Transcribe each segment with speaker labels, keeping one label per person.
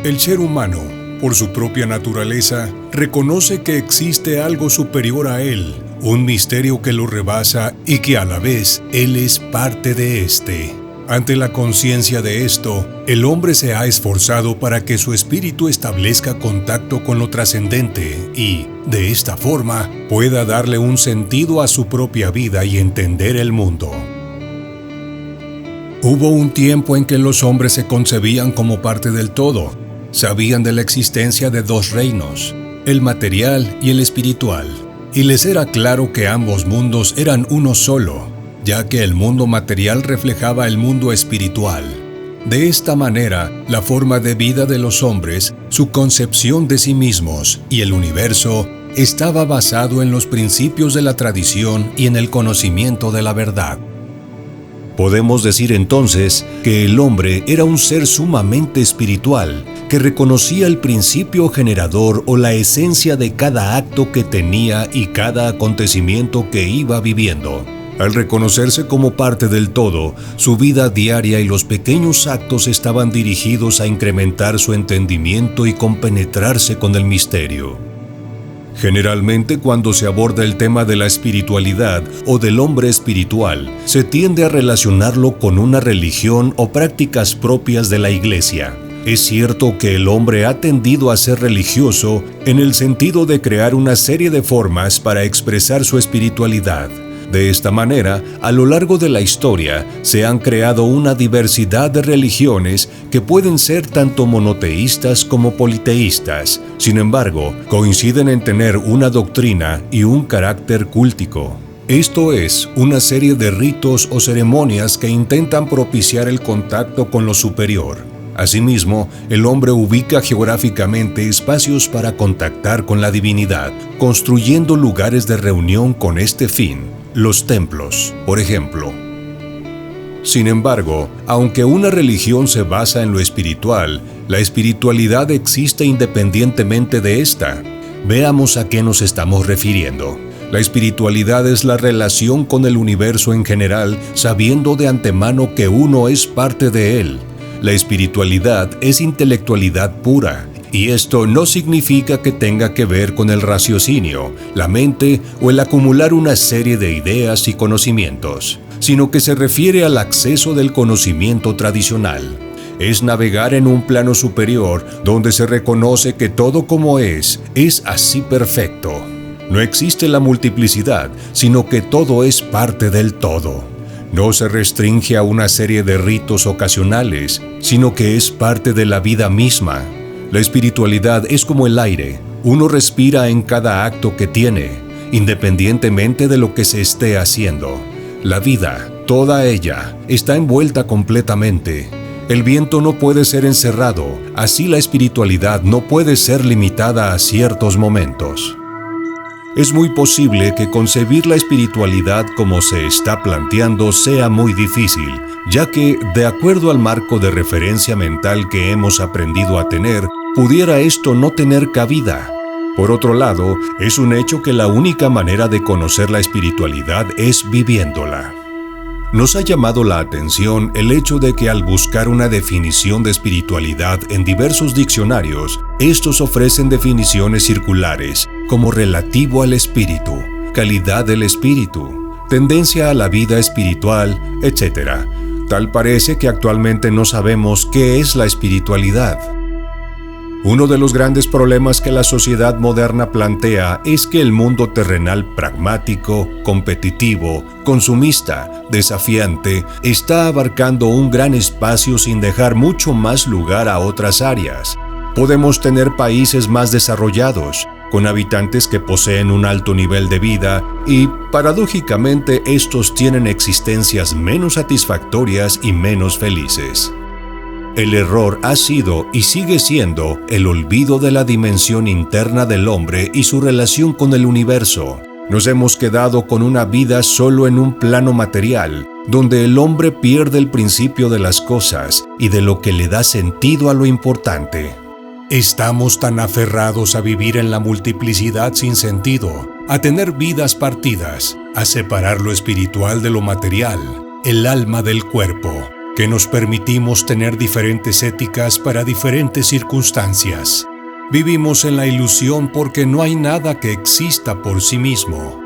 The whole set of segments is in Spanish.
Speaker 1: El ser humano, por su propia naturaleza, reconoce que existe algo superior a él, un misterio que lo rebasa y que a la vez él es parte de éste. Ante la conciencia de esto, el hombre se ha esforzado para que su espíritu establezca contacto con lo trascendente y, de esta forma, pueda darle un sentido a su propia vida y entender el mundo. Hubo un tiempo en que los hombres se concebían como parte del todo. Sabían de la existencia de dos reinos, el material y el espiritual, y les era claro que ambos mundos eran uno solo, ya que el mundo material reflejaba el mundo espiritual. De esta manera, la forma de vida de los hombres, su concepción de sí mismos y el universo estaba basado en los principios de la tradición y en el conocimiento de la verdad. Podemos decir entonces que el hombre era un ser sumamente espiritual, que reconocía el principio generador o la esencia de cada acto que tenía y cada acontecimiento que iba viviendo. Al reconocerse como parte del todo, su vida diaria y los pequeños actos estaban dirigidos a incrementar su entendimiento y compenetrarse con el misterio. Generalmente, cuando se aborda el tema de la espiritualidad o del hombre espiritual, se tiende a relacionarlo con una religión o prácticas propias de la Iglesia. Es cierto que el hombre ha tendido a ser religioso en el sentido de crear una serie de formas para expresar su espiritualidad. De esta manera, a lo largo de la historia, se han creado una diversidad de religiones que pueden ser tanto monoteístas como politeístas. Sin embargo, coinciden en tener una doctrina y un carácter cúltico. Esto es, una serie de ritos o ceremonias que intentan propiciar el contacto con lo superior. Asimismo, el hombre ubica geográficamente espacios para contactar con la divinidad, construyendo lugares de reunión con este fin. Los templos, por ejemplo. Sin embargo, aunque una religión se basa en lo espiritual, la espiritualidad existe independientemente de esta. Veamos a qué nos estamos refiriendo. La espiritualidad es la relación con el universo en general, sabiendo de antemano que uno es parte de él. La espiritualidad es intelectualidad pura. Y esto no significa que tenga que ver con el raciocinio, la mente o el acumular una serie de ideas y conocimientos, sino que se refiere al acceso del conocimiento tradicional. Es navegar en un plano superior donde se reconoce que todo como es así perfecto. No existe la multiplicidad, sino que todo es parte del todo. No se restringe a una serie de ritos ocasionales, sino que es parte de la vida misma. La espiritualidad es como el aire, uno respira en cada acto que tiene, independientemente de lo que se esté haciendo. La vida, toda ella, está envuelta completamente. El viento no puede ser encerrado, así la espiritualidad no puede ser limitada a ciertos momentos. Es muy posible que concebir la espiritualidad como se está planteando sea muy difícil, ya que, de acuerdo al marco de referencia mental que hemos aprendido a tener, pudiera esto no tener cabida. Por otro lado, es un hecho que la única manera de conocer la espiritualidad es viviéndola. Nos ha llamado la atención el hecho de que al buscar una definición de espiritualidad en diversos diccionarios, estos ofrecen definiciones circulares, como relativo al espíritu, calidad del espíritu, tendencia a la vida espiritual, etc. Tal parece que actualmente no sabemos qué es la espiritualidad. Uno de los grandes problemas que la sociedad moderna plantea es que el mundo terrenal pragmático, competitivo, consumista, desafiante, está abarcando un gran espacio sin dejar mucho más lugar a otras áreas. Podemos tener países más desarrollados, con habitantes que poseen un alto nivel de vida y, paradójicamente, estos tienen existencias menos satisfactorias y menos felices. El error ha sido y sigue siendo el olvido de la dimensión interna del hombre y su relación con el universo. Nos hemos quedado con una vida solo en un plano material, donde el hombre pierde el principio de las cosas y de lo que le da sentido a lo importante. Estamos tan aferrados a vivir en la multiplicidad sin sentido, a tener vidas partidas, a separar lo espiritual de lo material, el alma del cuerpo, que nos permitimos tener diferentes éticas para diferentes circunstancias. Vivimos en la ilusión porque no hay nada que exista por sí mismo.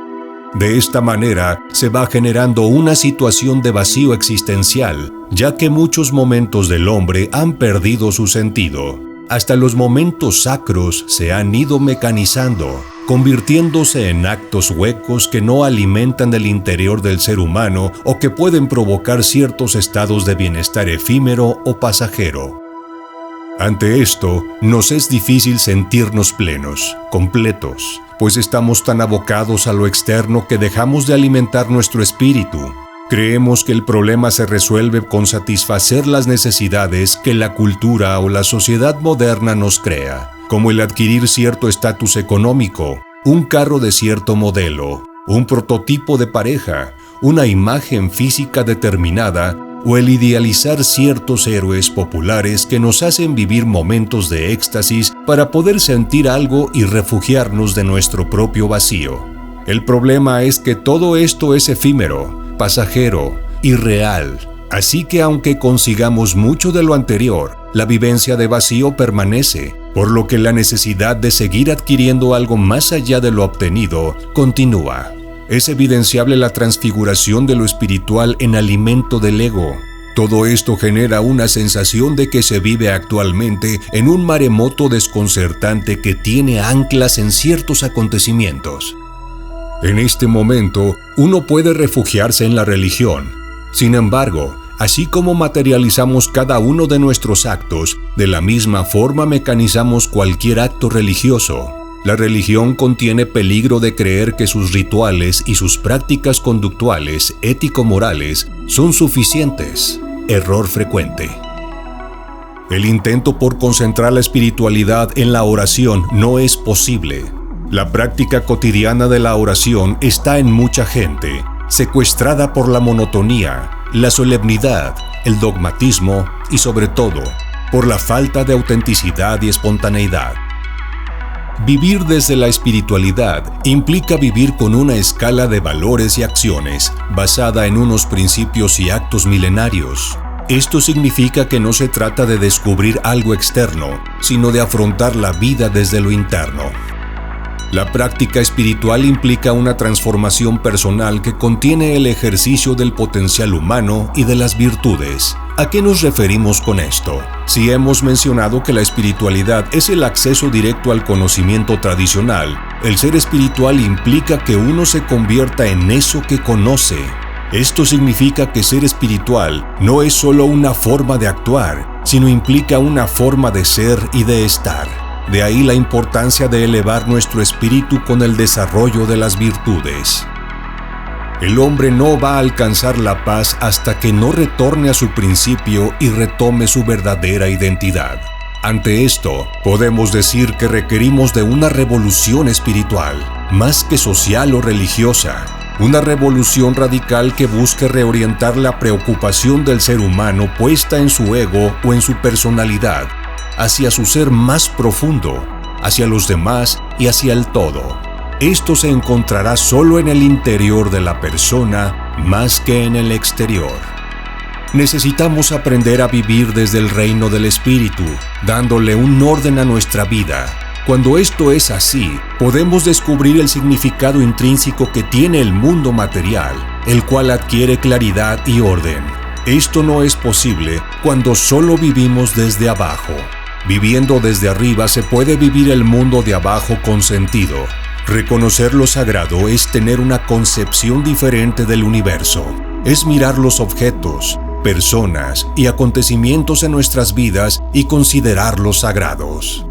Speaker 1: De esta manera se va generando una situación de vacío existencial, ya que muchos momentos del hombre han perdido su sentido. Hasta los momentos sacros se han ido mecanizando, convirtiéndose en actos huecos que no alimentan el interior del ser humano o que pueden provocar ciertos estados de bienestar efímero o pasajero. Ante esto, nos es difícil sentirnos plenos, completos, pues estamos tan abocados a lo externo que dejamos de alimentar nuestro espíritu. Creemos que el problema se resuelve con satisfacer las necesidades que la cultura o la sociedad moderna nos crea, como el adquirir cierto estatus económico, un carro de cierto modelo, un prototipo de pareja, una imagen física determinada o el idealizar ciertos héroes populares que nos hacen vivir momentos de éxtasis para poder sentir algo y refugiarnos de nuestro propio vacío. El problema es que todo esto es efímero, pasajero, irreal, así que aunque consigamos mucho de lo anterior, la vivencia de vacío permanece, por lo que la necesidad de seguir adquiriendo algo más allá de lo obtenido continúa. Es evidenciable la transfiguración de lo espiritual en alimento del ego. Todo esto genera una sensación de que se vive actualmente en un maremoto desconcertante que tiene anclas en ciertos acontecimientos. En este momento, uno puede refugiarse en la religión. Sin embargo, así como materializamos cada uno de nuestros actos, de la misma forma mecanizamos cualquier acto religioso. La religión contiene peligro de creer que sus rituales y sus prácticas conductuales, ético-morales, son suficientes. Error frecuente. El intento por concentrar la espiritualidad en la oración no es posible. La práctica cotidiana de la oración está en mucha gente, secuestrada por la monotonía, la solemnidad, el dogmatismo y sobre todo, por la falta de autenticidad y espontaneidad. Vivir desde la espiritualidad implica vivir con una escala de valores y acciones basada en unos principios y actos milenarios. Esto significa que no se trata de descubrir algo externo, sino de afrontar la vida desde lo interno. La práctica espiritual implica una transformación personal que contiene el ejercicio del potencial humano y de las virtudes. ¿A qué nos referimos con esto? Si hemos mencionado que la espiritualidad es el acceso directo al conocimiento tradicional, el ser espiritual implica que uno se convierta en eso que conoce. Esto significa que ser espiritual no es solo una forma de actuar, sino implica una forma de ser y de estar. De ahí la importancia de elevar nuestro espíritu con el desarrollo de las virtudes. El hombre no va a alcanzar la paz hasta que no retorne a su principio y retome su verdadera identidad. Ante esto, podemos decir que requerimos de una revolución espiritual, más que social o religiosa. Una revolución radical que busque reorientar la preocupación del ser humano puesta en su ego o en su personalidad, hacia su ser más profundo, hacia los demás y hacia el todo. Esto se encontrará solo en el interior de la persona más que en el exterior. Necesitamos aprender a vivir desde el reino del espíritu, dándole un orden a nuestra vida. Cuando esto es así, podemos descubrir el significado intrínseco que tiene el mundo material, el cual adquiere claridad y orden. Esto no es posible cuando solo vivimos desde abajo. Viviendo desde arriba se puede vivir el mundo de abajo con sentido. Reconocer lo sagrado es tener una concepción diferente del universo. Es mirar los objetos, personas y acontecimientos en nuestras vidas y considerarlos sagrados.